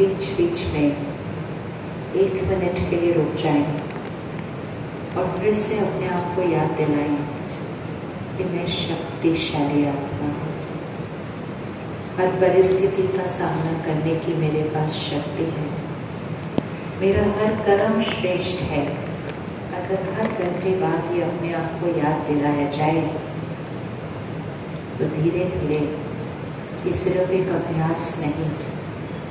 बीच बीच में 1 मिनट के लिए रुक जाएं और फिर से अपने आप को याद दिलाएं कि मैं शक्तिशाली आत्मा हूँ। हर परिस्थिति का सामना करने की मेरे पास शक्ति है। मेरा हर कर्म श्रेष्ठ है। अगर हर घंटे बाद ये अपने आप को याद दिलाया जाए तो धीरे धीरे ये सिर्फ एक अभ्यास नहीं,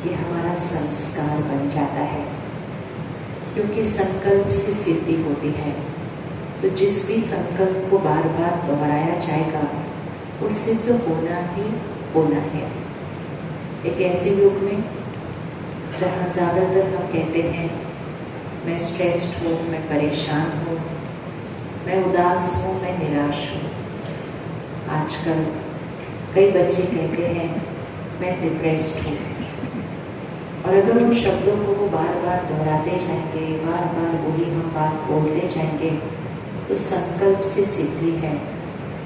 ये हमारा संस्कार बन जाता है। क्योंकि संकल्प से सिद्धि होती है, तो जिस भी संकल्प को बार बार दोहराया जाएगा वो सिद्ध होना ही होना है। एक ऐसे युग में जहाँ ज़्यादातर हम कहते हैं मैं स्ट्रेस्ड हूँ, मैं परेशान हूँ, मैं उदास हूँ, मैं निराश हूँ। आजकल कई बच्चे कहते हैं मैं डिप्रेस्ड हूँ। और अगर उन शब्दों को वो बार बार दोहराते जाएंगे, बार बार वही हम बात बोलते जाएंगे, तो संकल्प से सिद्धि है,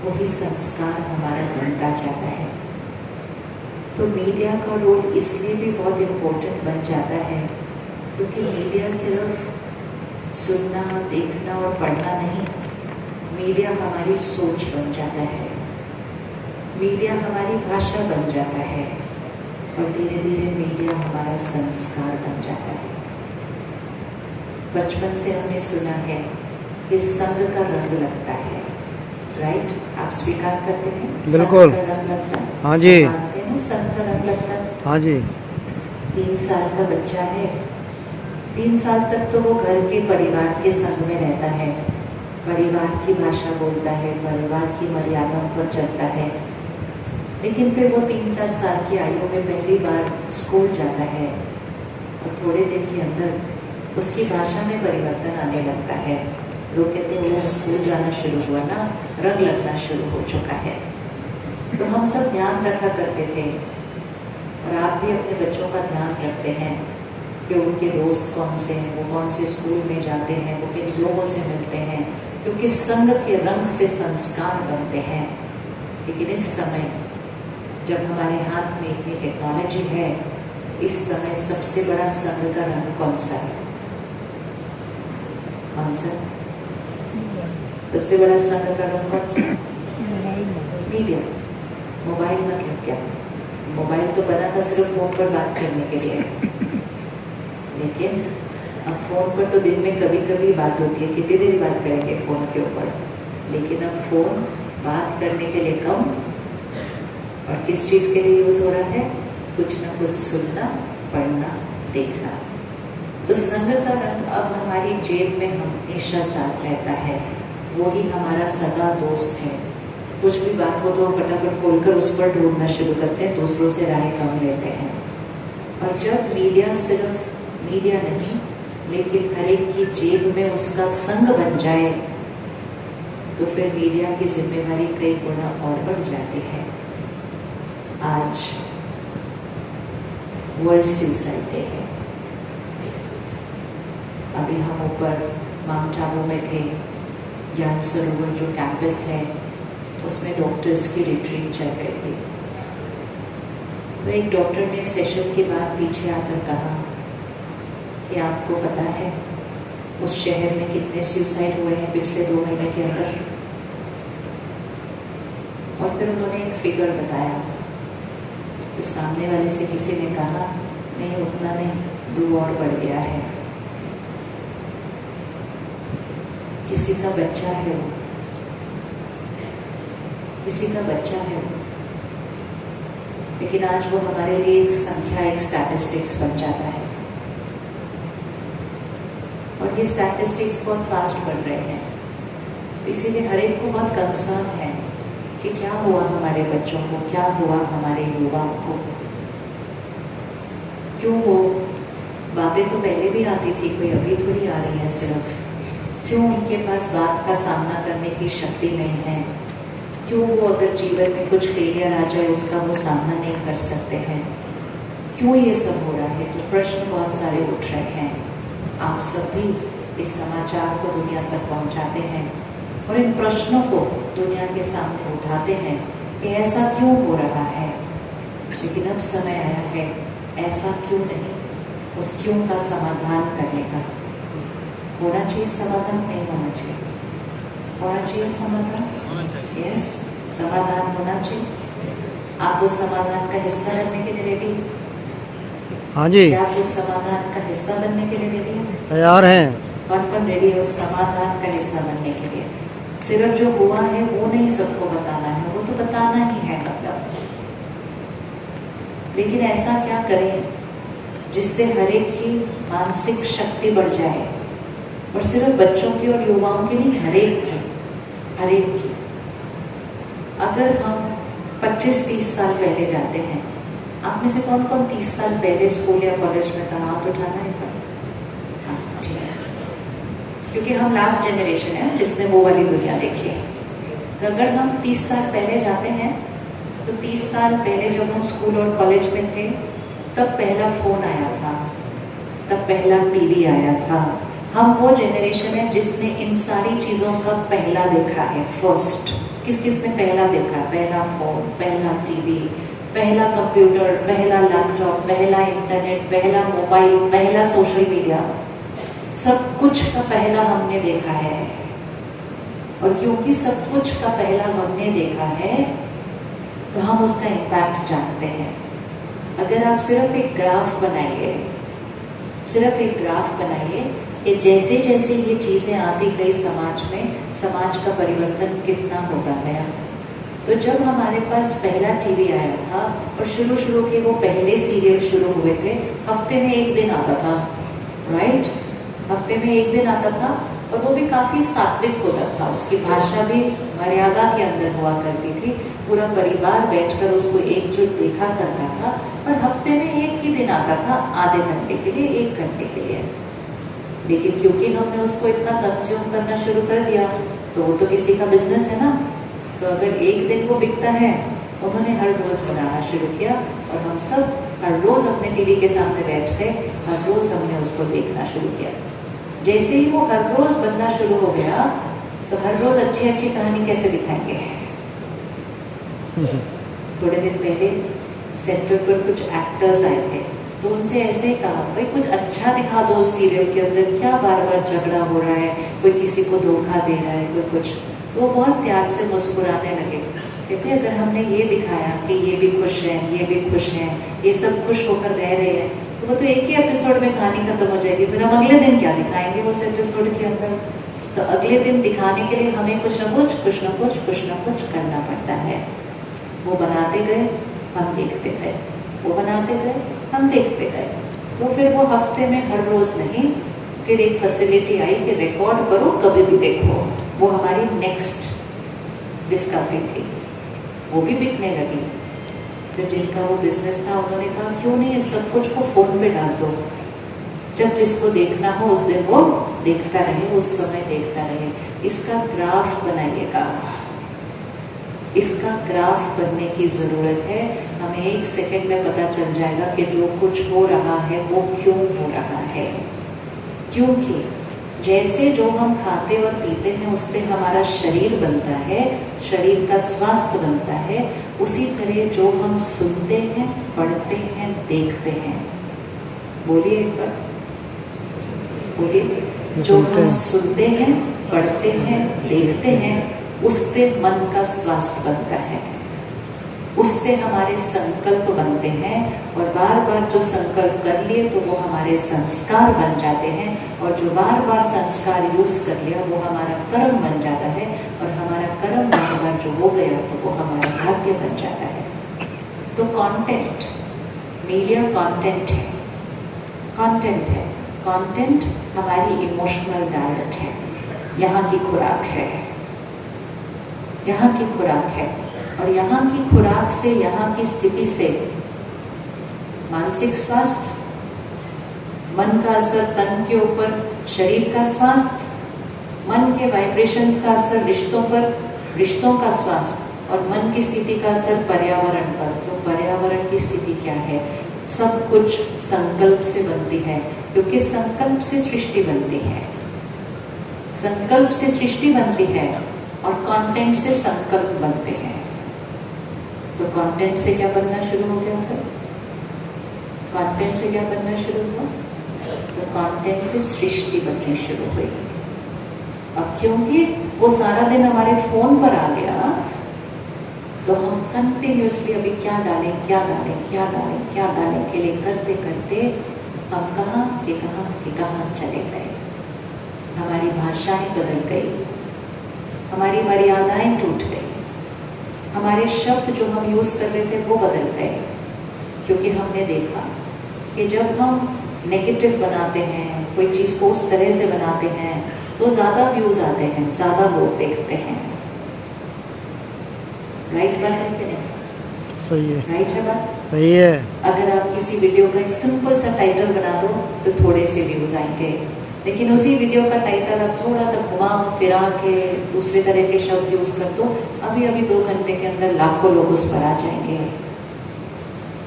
वही संस्कार हमारा बनता जाता है। तो मीडिया का रोल इसलिए भी बहुत इम्पोर्टेंट बन जाता है क्योंकि मीडिया सिर्फ सुनना, देखना और पढ़ना नहीं, मीडिया हमारी सोच बन जाता है, मीडिया हमारी भाषा बन जाता है और धीरे धीरे मीडिया हमारा संस्कार बन जाता है। बचपन से हमने सुना है कि संग का रंग लगता है, राइट? आप स्वीकार करते हैं? बिल्कुल। संग का रंग लगता है। हाँ जी। संग का रंग लगता है। हाँ जी। 3 साल का बच्चा है, 3 साल तक तो वो घर के परिवार के संग में रहता है, परिवार की भाषा बोलता है, परिवार की मर्यादाओं पर चलता है। लेकिन फिर वो 3-4 साल की आयु में पहली बार स्कूल जाता है और थोड़े दिन के अंदर उसकी भाषा में परिवर्तन आने लगता है। लोग कहते हैं वो स्कूल जाना शुरू हुआ ना, रंग लगना शुरू हो चुका है। तो हम सब ध्यान रखा करते थे और आप भी अपने बच्चों का ध्यान रखते हैं कि उनके दोस्त कौन से हैं, वो कौन से स्कूल में जाते हैं, वो किन लोगों से मिलते हैं, क्योंकि संग के रंग से संस्कार बनते हैं। लेकिन इस समय जब हमारे हाथ में इतनी टेक्नोलॉजी है, इस समय सबसे बड़ा संग का रंग कौन सा है? कौन सा? सबसे बड़ा संग का रंग कौन सा? मीडिया। मोबाइल मतलब क्या? मोबाइल तो बना था सिर्फ फोन पर बात करने के लिए, लेकिन अब फोन पर तो दिन में कभी कभी बात होती है, कितनी देर बात करेंगे फोन के ऊपर। लेकिन अब फोन बात करने के लिए कम और किस चीज़ के लिए यूज़ हो रहा है? कुछ ना कुछ सुनना, पढ़ना, देखना। तो संग का रंग अब हमारी जेब में हमेशा साथ रहता है, वो ही हमारा सगा दोस्त है। कुछ भी बात हो तो फटाफट खोलकर उस पर ढूंढना शुरू करते हैं, दूसरों से राय कम लेते हैं। और जब मीडिया सिर्फ मीडिया नहीं, लेकिन हर एक की जेब में उसका संग बन जाए, तो फिर मीडिया की जिम्मेदारी कई गुना और बढ़ जाती है। आज वर्ल्ड सुसाइड डे है। अभी हम ऊपर माउंट आबू में थे, ज्ञान सरोवर जो कैंपस है उसमें डॉक्टर्स की रिट्रीट चल रही थी। तो एक डॉक्टर ने सेशन के बाद पीछे आकर कहा कि आपको पता है उस शहर में कितने सुसाइड हुए हैं पिछले 2 महीने के अंदर? और फिर उन्होंने एक फिगर बताया। तो सामने वाले से किसी ने कहा नहीं, उतना नहीं, 2 और बढ़ गया है। किसी का बच्चा है वो, किसी का बच्चा है वो, लेकिन आज वो हमारे लिए एक संख्या, एक स्टैटिस्टिक्स बन जाता है। और ये स्टैटिस्टिक्स बहुत फास्ट बढ़ रहे हैं, इसीलिए हर एक को बहुत कंसर्न है कि क्या हुआ हमारे बच्चों को, क्या हुआ हमारे युवाओं को, क्यों वो बातें तो पहले भी आती थी, कोई अभी थोड़ी आ रही है सिर्फ। क्यों उनके पास बात का सामना करने की शक्ति नहीं है? क्यों वो अगर जीवन में कुछ फेलियर आ जाए उसका वो सामना नहीं कर सकते हैं? क्यों ये सब हो रहा है? तो प्रश्न बहुत सारे उठ रहे हैं। आप सब भी इस समाचार को दुनिया तक पहुंचाते हैं और इन प्रश्नों को दुनिया के सामने उठाते हैं कि ऐसा क्यों हो रहा है। लेकिन अब समय आया है, ऐसा क्यों नहीं, उस क्यों का समाधान करने का। होना चाहिए समाधान, नहीं होना चाहिए? होना चाहिए समाधान, यस, समाधान होना चाहिए। आप उस समाधान का हिस्सा बनने के लिए रेडी? हाँ जी, क्या आप उस समाधान का हिस्सा बनने के लिए रेडी हैं? तैयार हैं। कौन कौन रेडी है उस समाधान का हिस्सा बनने के लिए? सिर्फ जो हुआ है वो नहीं सबको बताना है, वो तो बताना ही है मतलब, लेकिन ऐसा क्या करें जिससे हर एक की मानसिक शक्ति बढ़ जाए, और सिर्फ बच्चों की और युवाओं की नहीं, हर एक की, हर एक की। अगर हम 25-30 साल पहले जाते हैं, आप में से कौन कौन 30 साल पहले स्कूल या कॉलेज में था? हाथ उठाना है पर, हाँ ठीक है, क्योंकि हम लास्ट जनरेशन है जिसने वो वाली दुनिया देखी है। तो अगर हम 30 साल पहले जाते हैं, तो 30 साल पहले जब हम स्कूल और कॉलेज में थे, तब पहला फ़ोन आया था, तब पहला टीवी आया था। हम वो जनरेशन है जिसने इन सारी चीज़ों का पहला देखा है, फर्स्ट। किस किस ने पहला देखा? पहला फ़ोन, पहला टीवी, पहला कंप्यूटर, पहला लैपटॉप, पहला इंटरनेट, पहला मोबाइल, पहला सोशल मीडिया, सब कुछ का पहला हमने देखा है। और क्योंकि सब कुछ का पहला हमने देखा है, तो हम उसका इम्पैक्ट जानते हैं। अगर आप सिर्फ एक ग्राफ बनाइए, सिर्फ एक ग्राफ बनाइए कि जैसे जैसे ये चीज़ें आती गई समाज में, समाज का परिवर्तन कितना होता गया। तो जब हमारे पास पहला टीवी आया था और शुरू के वो पहले सीरियल शुरू हुए थे, हफ्ते में एक दिन आता था, राइट? हफ्ते में एक दिन आता था, और वो भी काफ़ी सात्विक होता था, उसकी भाषा भी मर्यादा के अंदर हुआ करती थी। पूरा परिवार बैठकर उसको एकजुट देखा करता था, और हफ्ते में एक ही दिन आता था, आधे घंटे के लिए, 1 घंटे के लिए। लेकिन क्योंकि हमने उसको इतना कंज्यूम करना शुरू कर दिया, तो वो तो किसी का बिजनेस है ना। तो अगर एक दिन वो बिकता है, उन्होंने हर रोज़ बनाना शुरू किया, और हम सब हर रोज़ अपने टीवी के सामने बैठ गए, हर रोज़ हमने उसको देखना शुरू किया। जैसे ही वो हर रोज़ बनना शुरू हो गया, तो हर रोज़ अच्छी अच्छी कहानी कैसे दिखाएंगे? थोड़े दिन पहले सेंटर पर कुछ एक्टर्स आए थे, तो उनसे ऐसे ही कहा, भाई कुछ अच्छा दिखा दो उस सीरियल के अंदर, क्या बार बार झगड़ा हो रहा है, कोई किसी को धोखा दे रहा है, कोई कुछ। वो बहुत प्यार से मुस्कुराने लगे, कहते अगर हमने ये दिखाया कि ये भी खुश हैं, ये भी खुश हैं, ये सब खुश होकर रह रहे हैं, तो वो तो एक ही एपिसोड में कहानी खत्म हो जाएगी, फिर हम अगले दिन क्या दिखाएंगे उस एपिसोड के अंदर? तो अगले दिन दिखाने के लिए हमें कुछ ना कुछ करना पड़ता है। वो बनाते गए, हम देखते गए, वो बनाते गए, हम देखते गए। तो फिर वो हफ्ते में हर रोज़ नहीं, फिर एक फैसिलिटी आई कि रिकॉर्ड करो, कभी भी देखो। वो हमारी नेक्स्ट डिस्कवरी थी, वो भी बिकने लगी। फिर जिनका वो बिजनेस था, उन्होंने कहा क्यों नहीं इस सब कुछ को फ़ोन पे डाल दो, जब जिसको देखना हो उस दिन वो देखता रहे, उस समय देखता रहे। इसका ग्राफ बनाइएगा, इसका ग्राफ बनने की ज़रूरत है। हमें 1 सेकंड में पता चल जाएगा कि जो कुछ हो रहा है वो क्यों हो रहा है। क्योंकि जैसे जो हम खाते और पीते हैं उससे हमारा शरीर बनता है, शरीर का स्वास्थ्य बनता है, उसी तरह जो हम सुनते हैं, पढ़ते हैं, देखते हैं, बोलिए एक बार, बोलिए, जो हम सुनते हैं, पढ़ते हैं, देखते हैं, उससे मन का स्वास्थ्य बनता है, उससे हमारे संकल्प बनते हैं, और बार बार जो संकल्प कर लिए तो वो हमारे संस्कार बन जाते हैं, और जो बार बार संस्कार यूज कर लिया वो हमारा कर्म बन जाता है, और हमारा कर्म बार बार जो हो गया तो वो हमारा भाग्य बन जाता है। तो कंटेंट, मीडिया कंटेंट है, कंटेंट है, कंटेंट हमारी इमोशनल डाइट है, यहाँ की खुराक है, यहाँ की खुराक है। और यहाँ की खुराक से, यहाँ की स्थिति से मानसिक स्वास्थ्य, मन का असर तन के ऊपर, शरीर का स्वास्थ्य, मन के वाइब्रेशंस का असर रिश्तों पर, रिश्तों का स्वास्थ्य, और मन की स्थिति का असर पर्यावरण पर। तो पर्यावरण की स्थिति क्या है? सब कुछ संकल्प से बनती है, क्योंकि संकल्प से सृष्टि बनती है, संकल्प से सृष्टि बनती है, और कंटेंट से संकल्प बनते हैं। तो कंटेंट से क्या बनना शुरू हो गया? फिर कंटेंट से क्या बनना शुरू हुआ? तो कंटेंट से सृष्टि बननी शुरू हुई। अब क्योंकि वो सारा दिन हमारे फोन पर आ गया, तो हम कंटिन्यूसली अभी क्या डालें क्या डालें क्या डालें क्या डालें के लिए करते करते हम कहाँ के कहाँ चले गए। हमारी भाषाएं बदल गई, हमारी मर्यादाएं टूट गई, हमारे शब्द जो हम यूज़ कर रहे थे वो बदल गए। क्योंकि हमने देखा कि जब हम नेगेटिव बनाते हैं, कोई चीज़ को उस तरह से बनाते हैं, तो ज़्यादा व्यूज़ आते हैं, ज़्यादा लोग देखते हैं। राइट बात है कि नहीं? सही है। राइट है बात? सही है। अगर आप किसी वीडियो का एक सिंपल सा टाइटल बना दो तो थोड़े से व्यूज़ आएंगे, लेकिन उसी वीडियो का टाइटल आप थोड़ा सा घुमा फिरा के दूसरे तरह के शब्द यूज़ कर दो, अभी अभी 2 घंटे के अंदर लाखों लोग उस पर आ जाएंगे।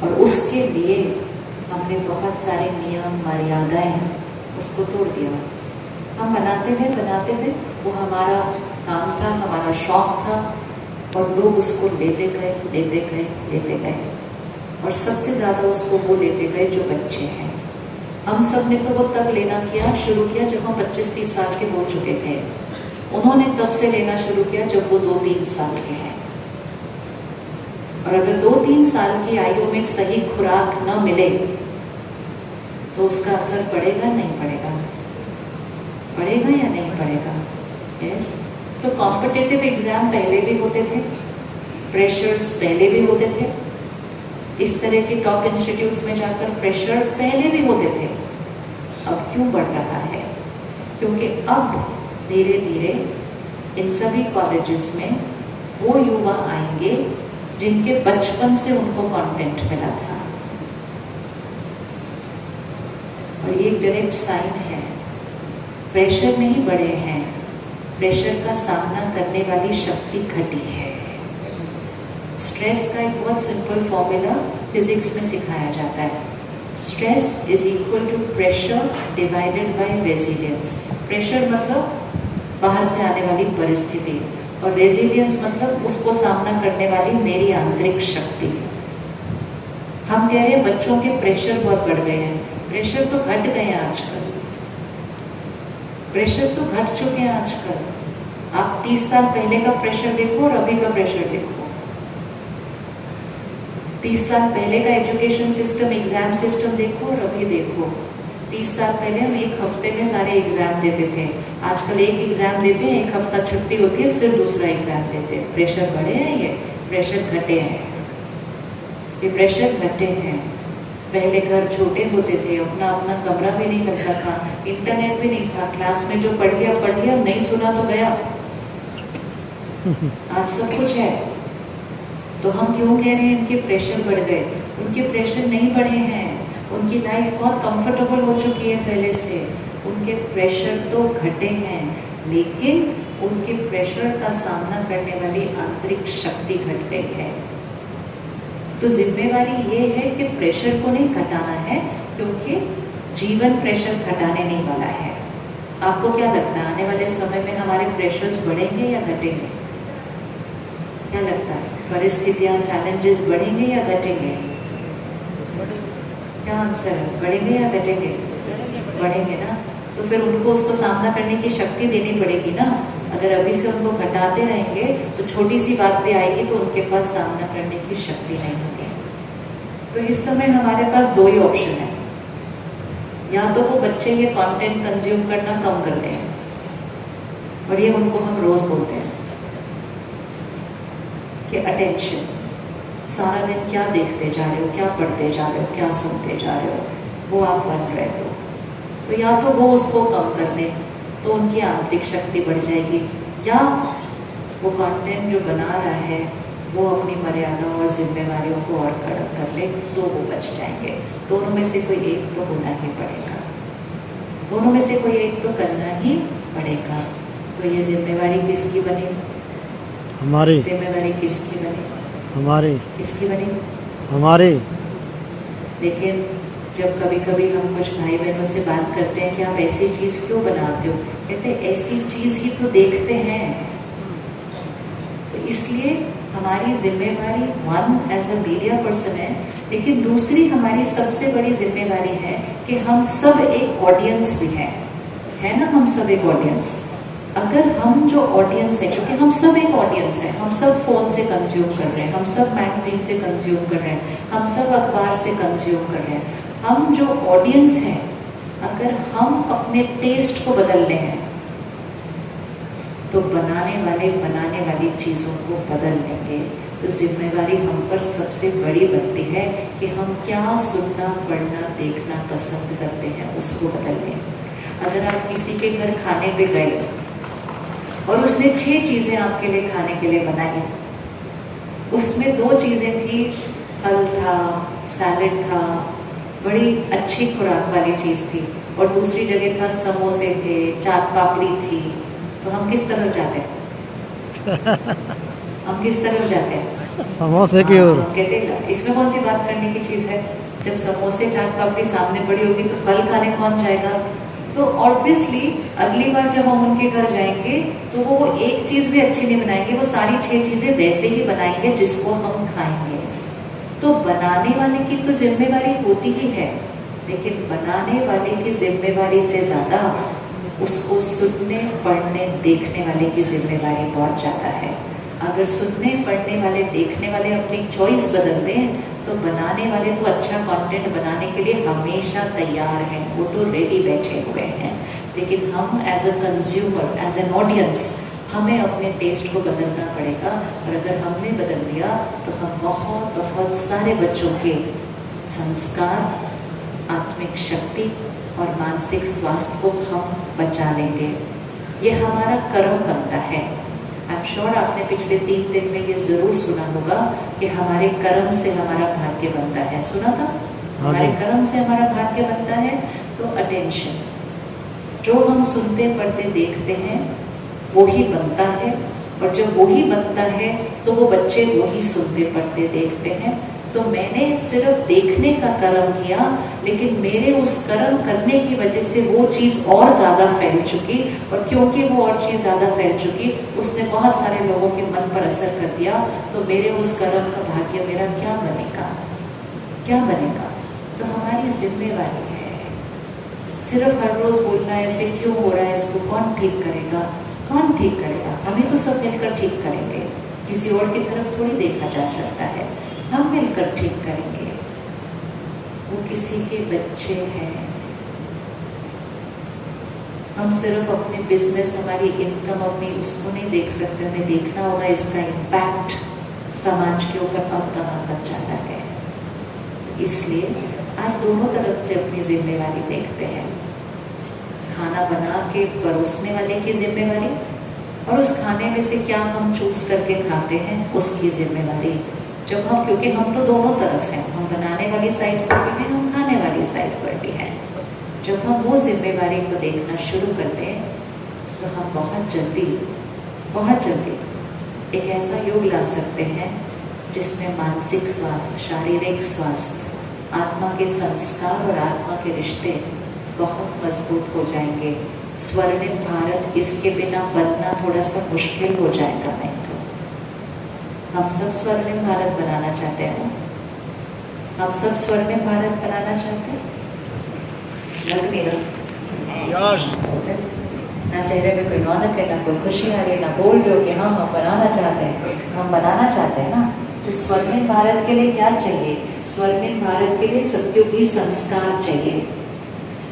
और उसके लिए हमने बहुत सारे नियम मर्यादाएं उसको तोड़ दिया। हम बनाते गए, वो हमारा काम था, हमारा शौक था, और लोग उसको लेते गए। और सबसे ज़्यादा उसको वो लेते गए जो बच्चे हैं। हम सब ने तो वो तब लेना शुरू किया जब हम 25-30 साल के हो चुके थे। उन्होंने तब से लेना शुरू किया जब वो 2-3 साल के हैं। और अगर 2-3 साल की आयु में सही खुराक न मिले तो उसका असर पड़ेगा नहीं पड़ेगा? पड़ेगा या नहीं पड़ेगा? यस। तो कॉम्पिटिटिव एग्ज़ाम पहले भी होते थे, प्रेशर्स पहले भी होते थे, इस तरह के टॉप इंस्टीट्यूट्स में जाकर प्रेशर पहले भी होते थे। अब क्यों बढ़ रहा है? क्योंकि अब धीरे धीरे इन सभी कॉलेजेस में वो युवा आएंगे जिनके बचपन से उनको कंटेंट मिला था। और ये डायरेक्ट साइन है, प्रेशर नहीं बढ़े हैं, प्रेशर का सामना करने वाली शक्ति घटी है। स्ट्रेस का एक बहुत सिंपल फॉर्मूला फिजिक्स में सिखाया जाता है। Stress is equal to pressure divided by resilience. Pressure मतलब बाहर से आने वाली परिस्थिति, और रेजिलियंस मतलब उसको सामना करने वाली मेरी आंतरिक शक्ति। हम कह रहे हैं बच्चों के प्रेशर बहुत बढ़ गए हैं, प्रेशर तो घट गए हैं आजकल, प्रेशर तो घट चुके हैं आजकल। आप 30 साल पहले का प्रेशर देखो और अभी का प्रेशर देखो। 30 साल पहले का एजुकेशन सिस्टम, एग्जाम सिस्टम देखो और अभी देखो। 30 साल पहले हम 1 हफ्ते में सारे एग्जाम देते थे, आजकल 1 एग्जाम देते हैं, 1 हफ्ता छुट्टी होती है, फिर दूसरा एग्जाम देते हैं। प्रेशर बढ़े हैं, ये प्रेशर घटे हैं, ये प्रेशर घटे हैं। पहले घर छोटे होते थे, अपना अपना कमरा भी नहीं मिलता था, इंटरनेट भी नहीं था, क्लास में जो पढ़ लिया, नहीं सुना तो गया। आज सब कुछ है। तो हम क्यों कह रहे हैं इनके प्रेशर बढ़ गए? उनके प्रेशर नहीं बढ़े हैं, उनकी लाइफ बहुत कंफर्टेबल हो चुकी है पहले से। उनके प्रेशर तो घटे हैं, लेकिन उनके प्रेशर का सामना करने वाली आंतरिक शक्ति घट गई है। तो जिम्मेवारी ये है कि प्रेशर को नहीं घटाना है, क्योंकि जीवन प्रेशर घटाने नहीं वाला है। आपको क्या लगता है, आने वाले समय में हमारे प्रेशर्स बढ़ेंगे या घटेंगे? क्या लगता है, परिस्थितियाँ, चैलेंजेस बढ़ेंगे या घटेंगे? क्या आंसर है, बढ़ेंगे या घटेंगे? बढ़ेंगे ना। तो फिर उनको उसको सामना करने की शक्ति देनी पड़ेगी ना। अगर अभी से उनको घटाते रहेंगे तो छोटी सी बात भी आएगी तो उनके पास सामना करने की शक्ति नहीं होगी। तो इस समय हमारे पास 2 ही ऑप्शन है, या तो वो बच्चे ये कंटेंट कंज्यूम करना कम कर दें, और ये उनको हम रोज बोलते हैं कि अटेंशन, सारा दिन क्या देखते जा रहे हो, क्या पढ़ते जा रहे हो, क्या सुनते जा रहे हो, वो आप बन रहे हो। तो या तो वो उसको कम कर दें तो उनकी आंतरिक शक्ति बढ़ जाएगी, या वो कंटेंट जो बना रहा है वो अपनी मर्यादा और जिम्मेवारियों को और कड़क कर ले तो वो बच जाएंगे। दोनों में से कोई एक तो होना ही पड़ेगा, दोनों में से कोई एक तो करना ही पड़ेगा। तो ये जिम्मेवारी किसकी बनी? हमारी। जिम्मेवारी किसकी बनी? हमारी। किसकी बनी? हमारी। लेकिन जब कभी कभी हम कुछ भाई बहनों से बात करते हैं कि आप ऐसी चीज़ क्यों बनाते हो, कहते ऐसी चीज़ ही तो देखते हैं। तो इसलिए हमारी जिम्मेवारी one as a media person है, लेकिन दूसरी हमारी सबसे बड़ी जिम्मेवारी है कि हम सब एक ऑडियंस भी हैं, है ना, हम सब एक ऑडियंस। अगर हम जो ऑडियंस है, क्योंकि हम सब एक ऑडियंस है, हम सब फ़ोन से कंज्यूम कर रहे हैं, हम सब मैगजीन से कंज्यूम कर रहे हैं, हम सब अखबार से कंज्यूम कर रहे हैं, हम जो ऑडियंस हैं, अगर हम अपने टेस्ट को बदल रहे हैं तो बनाने वाली चीज़ों को बदल लेंगे। तो जिम्मेवारी हम पर सबसे बड़ी बनती है कि हम क्या सुनना, पढ़ना, देखना पसंद करते हैं, उसको बदल लें। अगर आप किसी के घर खाने पे गए और उसने 6 चीज़ें आपके लिए खाने के लिए बनाई, उसमें 2 चीज़ें थी, फल था, सैलेड था, बड़ी अच्छी खुराक वाली चीज़ थी, और दूसरी जगह था समोसे थे, चाट पापड़ी थी, तो हम किस तरफ जाते हैं? हम किस तरफ जाते हैं? समोसे की हाँ, ओर। तो हम कहते हैं इसमें कौन सी बात करने की चीज़ है? जब समोसे चाट पापड़ी सामने पड़ी होगी तो फल खाने कौन जाएगा? तो ऑब्वियसली अगली बार जब हम उनके घर जाएंगे तो वो एक चीज़ भी अच्छी नहीं बनाएंगे, वो सारी 6 चीज़ें वैसे ही बनाएंगे जिसको हम खाएंगे। तो बनाने वाले की तो जिम्मेवारी होती ही है, लेकिन बनाने वाले की जिम्मेवारी से ज़्यादा उसको सुनने, पढ़ने, देखने वाले की जिम्मेवारी बहुत ज़्यादा है। अगर सुनने, पढ़ने वाले, देखने वाले अपनी चॉइस बदल दें तो बनाने वाले तो अच्छा कंटेंट बनाने के लिए हमेशा तैयार हैं, वो तो रेडी बैठे हुए हैं। लेकिन हम as a consumer, as an audience, हमें अपने टेस्ट को बदलना पड़ेगा। और अगर हमने बदल दिया तो हम बहुत सारे बच्चों के संस्कार, आत्मिक शक्ति और मानसिक स्वास्थ्य को हम बचा लेंगे। ये हमारा कर्म बनता है। आई एम श्योर आपने पिछले 3 दिन में ये ज़रूर सुना होगा कि हमारे कर्म से हमारा भाग्य बनता है। सुना था? हमारे कर्म से हमारा भाग्य बनता है। तो अटेंशन, जो हम सुनते, पढ़ते, देखते हैं वो ही बनता है, और जब वो ही बनता है तो वो बच्चे वो ही सुनते, पढ़ते, देखते हैं। तो मैंने सिर्फ देखने का कर्म किया, लेकिन मेरे उस कर्म करने की वजह से वो चीज़ और ज़्यादा फैल चुकी, और क्योंकि वो और चीज़ ज़्यादा फैल चुकी, उसने बहुत सारे लोगों के मन पर असर कर दिया। तो मेरे उस कर्म का भाग्य मेरा क्या बनेगा? क्या बनेगा? तो हमारी जिम्मेवारी है। सिर्फ हर रोज़ बोलना ऐसे क्यों हो रहा है, इसको कौन ठीक करेगा? कौन ठीक करेगा? हमें तो सब मिलकर ठीक करेंगे, किसी और की तरफ थोड़ी देखा जा सकता है। हम मिलकर ठीक करेंगे। वो किसी के बच्चे हैं। हम सिर्फ अपने बिजनेस, हमारी इनकम, अपनी उसको नहीं देख सकते, हमें देखना होगा इसका इम्पैक्ट समाज के ऊपर अब कहाँ तक जा रहा है। इसलिए आज दोनों तरफ से अपनी जिम्मेवारी देखते हैं। खाना बना के परोसने वाले की जिम्मेवारी, और उस खाने में से क्या हम चूज करके खाते हैं उसकी जिम्मेवारी। जब हम, क्योंकि हम तो दोनों तरफ हैं, हम बनाने वाली साइड पर भी हैं, हम खाने वाली साइड पर भी हैं। जब हम वो जिम्मेवारी को देखना शुरू करते हैं तो हम बहुत जल्दी एक ऐसा युग ला सकते हैं जिसमें मानसिक स्वास्थ्य, शारीरिक स्वास्थ्य, आत्मा के संस्कार और आत्मा के रिश्ते बहुत मजबूत हो जाएंगे। स्वर्णिम भारत, इसके बिना बनना थोड़ा सा मुश्किल हो जाएगा। नहीं तो हम सब स्वर्णिम भारत बनाना चाहते हैं। हम सब स्वर्णिम भारत बनाना चाहते हैं। लग नहीं रहा ना चेहरे में कोई रौनक है, ना कोई खुशी आ रही है, ना बोल रहे हो कि हम बनाना चाहते हैं। हम बनाना चाहते हैं ना। तो स्वर्णिम भारत के लिए क्या चाहिए? स्वर्णिम भारत के लिए सत्युगी संस्कार चाहिए।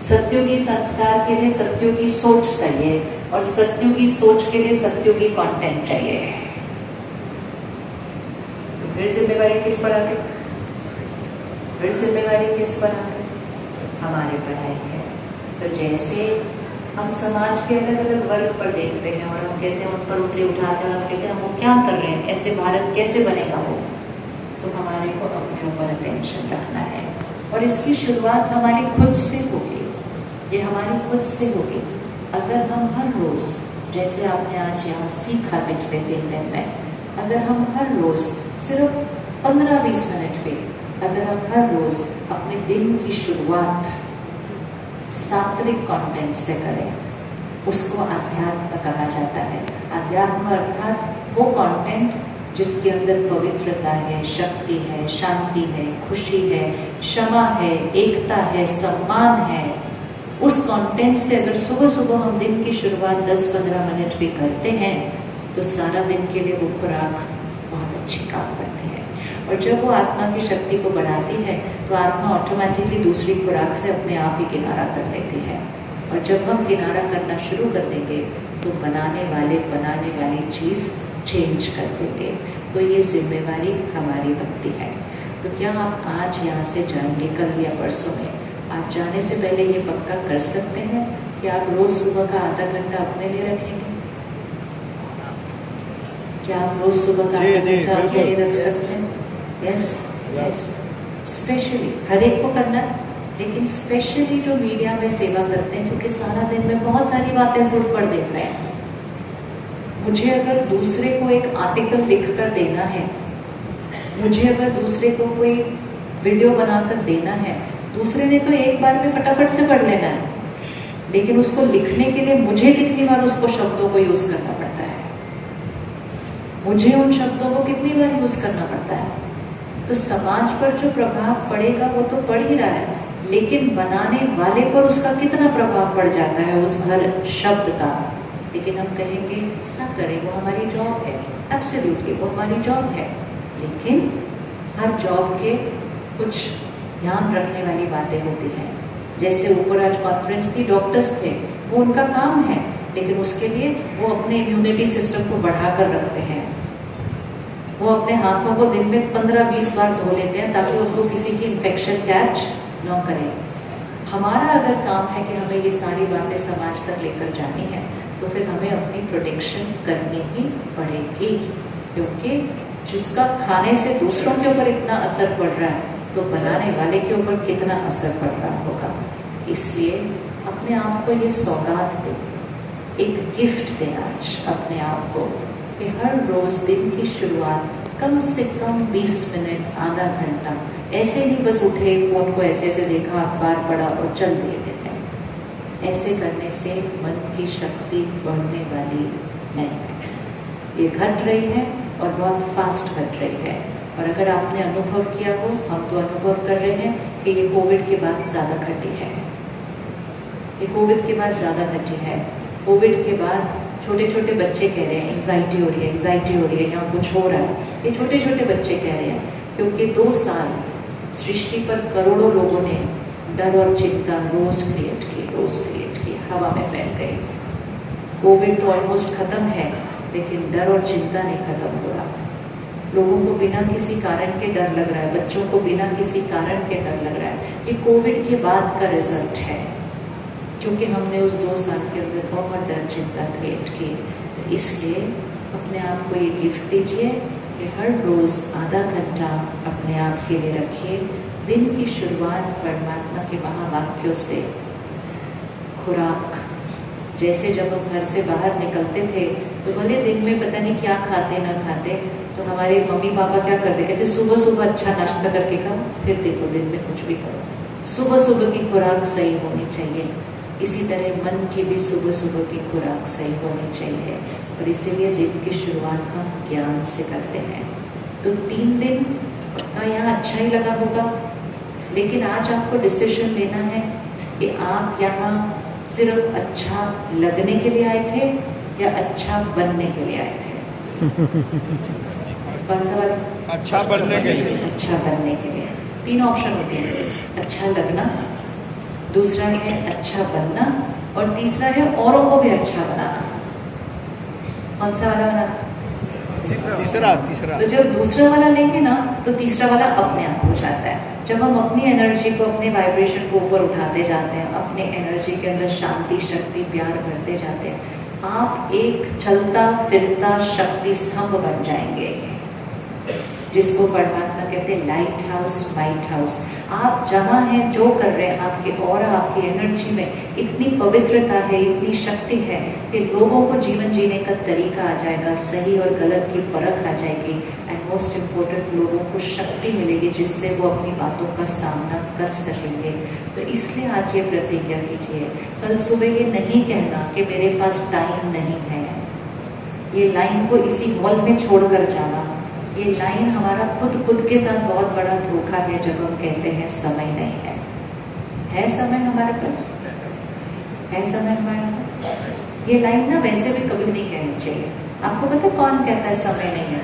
सत्युगी संस्कार के लिए सत्युगी सोच चाहिए, और सत्युगी सोच के लिए सत्युगी कंटेंट चाहिए। तो फिर जिम्मेवारी किस पर आ गई? फिर जिम्मेवारी किस पर आ गई? हमारे पर आई है। तो जैसे हम समाज के अलग अलग वर्ग पर देखते हैं और हम कहते हैं, उन पर उंगली उठाते हैं और हम कहते हैं हम वो क्या कर रहे हैं, ऐसे भारत कैसे बनेगा वो। तो हमारे को अपने ऊपर अटेंशन रखना है, और इसकी शुरुआत हमारी खुद से होगी। ये हमारी खुद से होगी। अगर हम हर रोज़, जैसे आपने आज यहाँ सीखा पिछले 3 दिन में, अगर हम हर रोज़ सिर्फ 15-20 मिनट भी, अगर हम हर रोज़ अपने दिन की शुरुआत सात्विक कंटेंट से करें, उसको अध्यात्म कहा जाता है। अध्यात्म अर्थात वो कंटेंट जिसके अंदर पवित्रता है, शक्ति है, शांति है, खुशी है, क्षमा है, एकता है, सम्मान है, उस कंटेंट से अगर सुबह सुबह हम दिन की शुरुआत 10-15 मिनट भी करते हैं तो सारा दिन के लिए वो खुराक बहुत अच्छी काम करती है। और जब वो आत्मा की शक्ति को बढ़ाती है तो आत्मा ऑटोमेटिकली दूसरी खुराक से अपने आप ही किनारा कर लेती है। और जब हम किनारा करना शुरू कर देंगे तो बनाने वाली चीज़ चेंज कर देंगे। तो ये जिम्मेवारी हमारी बनती है। तो क्या आप आज यहाँ से जाएंगे, कल या परसों में? आप जाने से पहले ये पक्का कर सकते हैं कि आप रोज सुबह का आधा घंटा अपने लिए रखेंगे? क्या आप रोज सुबह का आधा घंटा अपने लिए रख सकते हैं? Yes yes. स्पेशली हर एक को करना है, लेकिन स्पेशली जो मीडिया में सेवा करते हैं, क्योंकि सारा दिन में बहुत सारी बातें सुन पढ़ देख रहे हैं। मुझे अगर दूसरे को एक आर्टिकल लिख कर देना है, मुझे अगर दूसरे को कोई वीडियो बनाकर देना है, दूसरे ने तो एक बार में फटाफट से पढ़ लेना है, लेकिन उसको लिखने के लिए मुझे कितनी बार उसको शब्दों को यूज करना पड़ता है, मुझे उन शब्दों को कितनी बार यूज करना पड़ता है। तो समाज पर जो प्रभाव पड़ेगा वो तो पड़ ही रहा है, लेकिन बनाने वाले पर उसका कितना प्रभाव पड़ जाता है उस हर शब्द का। लेकिन हम कहेंगे ना करें, वो हमारी जॉब है। एब्सोल्युटली वो हमारी जॉब है, लेकिन हर जॉब के कुछ ध्यान रखने वाली बातें होती हैं। जैसे ऊपर आज कॉन्फ्रेंस थी, डॉक्टर्स थे, वो उनका काम है, लेकिन उसके लिए वो अपने इम्यूनिटी सिस्टम को बढ़ा कर रखते हैं। वो अपने हाथों को दिन में 15-20 बार धो लेते हैं ताकि उनको किसी की इन्फेक्शन कैच न करे। हमारा अगर काम है कि हमें ये सारी बातें समाज तक लेकर जानी है, तो फिर हमें अपनी प्रोटेक्शन करनी ही पड़ेगी, क्योंकि जिसका खाने से दूसरों के ऊपर इतना असर पड़ रहा है, तो बनाने वाले के ऊपर कितना असर पड़ रहा होगा। इसलिए अपने आप को ये सौगात दें, एक गिफ्ट दें आज अपने आप को कि हर रोज दिन की शुरुआत कम से कम 20 मिनट, आधा घंटा, ऐसे नहीं बस उठे, फोन को ऐसे ऐसे देखा, अखबार पढ़ा और चल दिए थे। ऐसे करने से मन की शक्ति बढ़ने वाली नहीं है, ये घट रही है और बहुत फास्ट घट रही है। और अगर आपने अनुभव किया हो, हम तो अनुभव कर रहे हैं कि ये कोविड के बाद ज़्यादा घटी है, ये कोविड के बाद ज़्यादा घटी है। कोविड के बाद छोटे छोटे बच्चे कह रहे हैं एंग्जाइटी हो रही है, एंग्जाइटी हो रही है, यहाँ कुछ हो रहा है। ये छोटे छोटे बच्चे कह रहे हैं क्योंकि 2 साल सृष्टि पर करोड़ों लोगों ने डर और चिंता रोज क्रिएट की, हवा में फैल गई। कोविड तो ऑलमोस्ट खत्म है, लेकिन डर और चिंता नहीं खत्म हो रहा। लोगों को बिना किसी कारण के डर लग रहा है, बच्चों को बिना किसी कारण के डर लग रहा है। ये कोविड के बाद का रिजल्ट है, क्योंकि हमने उस 2 साल के अंदर बहुत डर चिंता क्रिएट की। तो इसलिए अपने आप को ये गिफ्ट दीजिए कि हर रोज़ आधा घंटा अपने आप के लिए रखिए। दिन की शुरुआत परमात्मा के महावाक्यों से, खुराक, जैसे जब हम घर से बाहर निकलते थे तो भले दिन में पता नहीं क्या खाते ना खाते, तो हमारे मम्मी पापा क्या करते, कहते सुबह सुबह अच्छा नाश्ता करके खाओ, फिर देखो दिन में कुछ भी करो। सुबह सुबह की खुराक सही होनी चाहिए। इसी तरह मन की भी सुबह सुबह की खुराक सही होनी चाहिए, और इसीलिए दिन की शुरुआत हम ज्ञान से करते हैं। तो 3 दिन का यहाँ अच्छा ही लगा होगा, लेकिन आज आपको डिसीजन लेना है कि आप यहाँ सिर्फ अच्छा लगने के लिए आए थे या अच्छा बनने के लिए आए थे। कौन सा वाला? अच्छा बनने के लिए। अच्छा बनने के लिए 3 ऑप्शन होते हैं, अच्छा लगना, दूसरा है अच्छा बनना, और तीसरा है औरों को भी अच्छा बनाना। कौन सा वाला बनाना? तीसरा। तो जब दूसरा वाला लेंगे ना, तो तीसरा वाला अपने आप हो जाता है। जब हम अपनी एनर्जी को, अपने वाइब्रेशन को ऊपर उठाते जाते हैं, अपने एनर्जी के अंदर शांति, शक्ति, प्यार भरते जाते हैं, आप एक चलता फिरता शक्ति स्तंभ बन जाएंगे, जिसको परमात्मा कहते हैं लाइट हाउस, वाइट हाउस। आप जहाँ हैं, जो कर रहे हैं, आपकी ऑरा, आपकी एनर्जी में इतनी पवित्रता है, इतनी शक्ति है कि लोगों को जीवन जीने का तरीका आ जाएगा, सही और गलत की परख आ जाएगी, एंड मोस्ट इम्पोर्टेंट लोगों को शक्ति मिलेगी जिससे वो अपनी बातों का सामना कर सकेंगे। तो इसलिए आज ये प्रतिज्ञा कीजिए, कल सुबह ये नहीं कहना कि मेरे पास टाइम नहीं है, ये लाइन को इसी हॉल में छोड़ कर जाना ये लाइन हमारा खुद के साथ बहुत बड़ा धोखा है जब हम कहते हैं समय नहीं है। है समय हमारे पास? है समय हमारे पास? ये लाइन ना वैसे भी कभी नहीं कहनी चाहिए। आपको पता कौन कहता है समय नहीं है?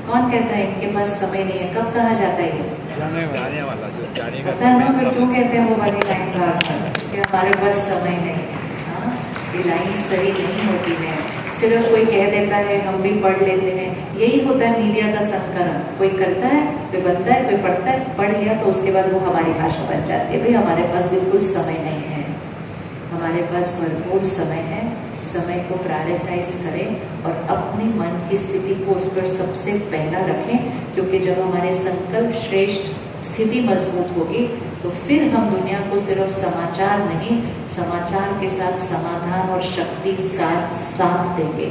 कौन कहता है इनके पास समय नहीं है? कब कहा जाता है ये? जाने वाला जो जाने का पता है ना फिर क्यों कहते हैं वो वाली लाइन बार कि हमारे पास समय नहीं है। हाँ, ये लाइन सही नहीं होती है। सिर्फ कोई कह देता है, हम भी पढ़ लेते हैं। यही होता है मीडिया का संकलन। कोई करता है, कोई बनता है, कोई पढ़ता है, पढ़ लिया तो उसके बाद वो हमारी भाषा बन जाती है। भाई हमारे पास बिल्कुल समय नहीं है, हमारे पास भरपूर समय है। समय को प्रायोरिटाइज करें और अपने मन की स्थिति को उस पर सबसे पहला रखें, क्योंकि जब हमारे संकल्प श्रेष्ठ, स्थिति मजबूत होगी तो फिर हम दुनिया को सिर्फ समाचार नहीं, समाचार के साथ समाधान और शक्ति साथ देंगे।